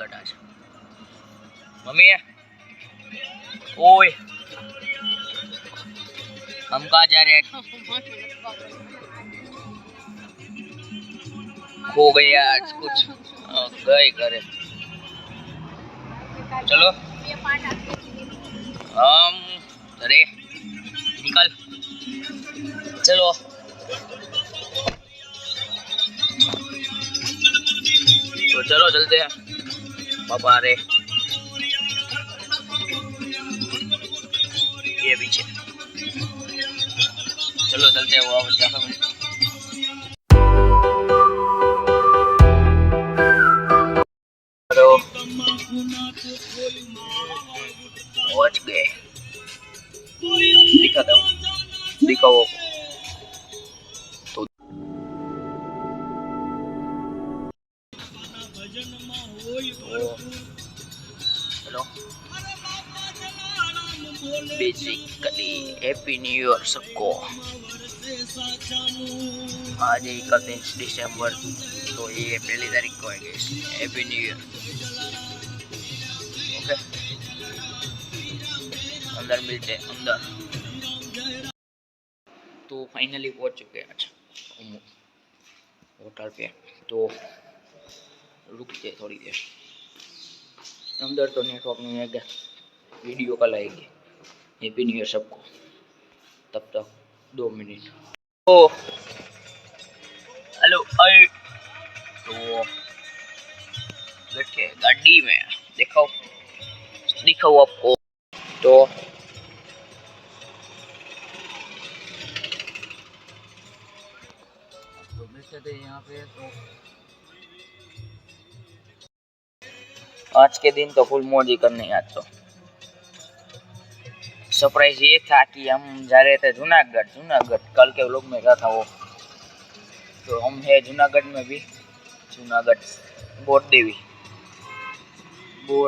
जूनागढ़ आज मम्मी ओए हम कहाँ जा रहे हैं खो गए आज कुछ गए करे चलो हम अरे निकल चलो तो चलो चलते हैं पापा रे ये पीछे चलो चलते हैं वो पहुंच गए दिखाता हूँ दिखाओ तो hello basically happy new year सबको आज 31 दिसंबर तो ये पहली तारीख को है हैप्पी न्यू ईयर ओके अंदर मिलते हैं अंदर तो फाइनली पहुंच चुके हैं आज होटल पे तो रुकते थोड़ी देर अंदर तो नेटवर्क नहीं है वीडियो कॉल आएगी हैप्पी न्यू ईयर सबको तब तक 2 मिनट ओ हेलो तो बैठे गाड़ी में दिखाओ आपको तो बैठे थे यहाँ पे तो आज के दिन तो फुल मौज ही करनी है। आज तो सरप्राइज ये था कि हम जा रहे थे जूनागढ़ कल के व्लॉग में कहा था वो तो हम है जूनागढ़ में भी जूनागढ़ बोर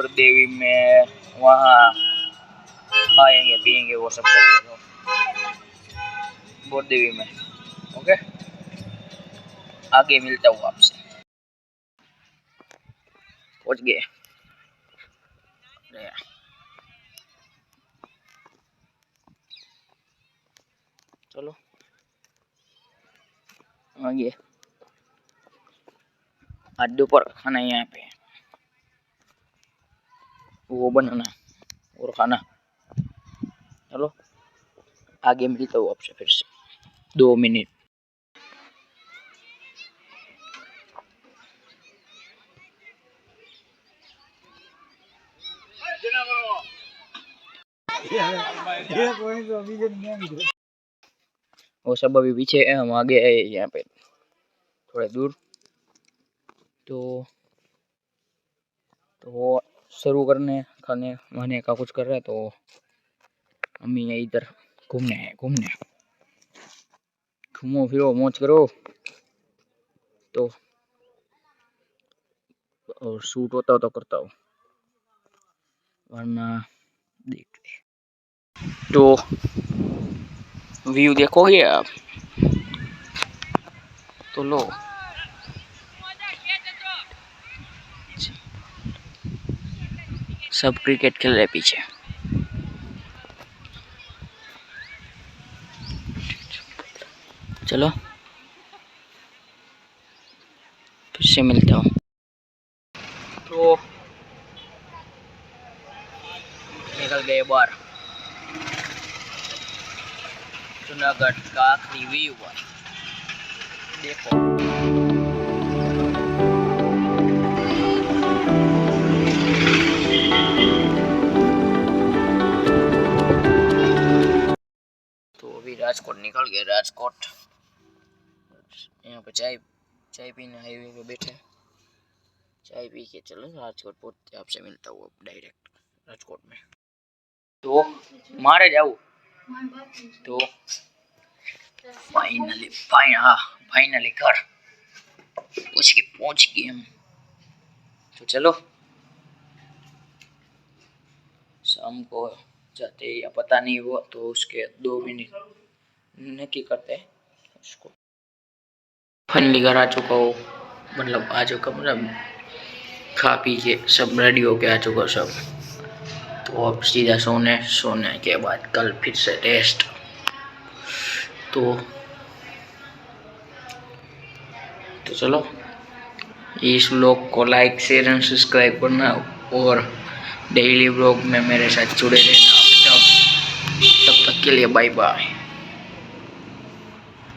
देवी में वहाँ खाएंगे पिएंगे वो सब करेंगे बोर देवी में ओके आगे मिलता हूँ आपसे पहुँच गए चलो आगे आज दोपहर खाना यहाँ पे वो बनाना और खाना चलो आगे मिलता हूँ आपसे फिर से 2 मिनट वो सब अभी पीछे है हम आगे आए यहाँ पे थोड़ा दूर तो वो शुरू करने खाने वाने का कुछ कर रहे हैं तो हम ये इधर घूमने घूमो फिरो मौज करो तो और शूट होता हो तो करता हूँ वरना देखते तो व्यू देखोगे आप तो लो सब क्रिकेट खेल रहे पीछे चलो फिर से मिलता हूँ तो निकल गए बाहर जूनागढ़ का आखिरी व्यू है देखो तो अभी राजकोट निकल गए राजकोट यहाँ पे चाय पीने हाईवे पे बैठे चाय पी के चलो राजकोट पहुंचते आपसे मिलता हूँ डायरेक्ट राजकोट में तो मारे जाऊँ तो फाइनली घर पहुंच गए हम तो चलो शाम को जाते या पता नहीं हुआ तो उसके 2 मिनट नक्की करते हैं उसको फाइनली घर आ चुका हूँ मतलब आ चुका मतलब खा पी के सब रेडी हो के आ चुका सब। तो अब सीधा सोने के बाद कल फिर से टेस्ट। तो चलो इस व्लॉग को लाइक शेयर एंड सब्सक्राइब करना और डेली व्लॉग में मेरे साथ जुड़े रहना। तब तक के लिए बाय बाय।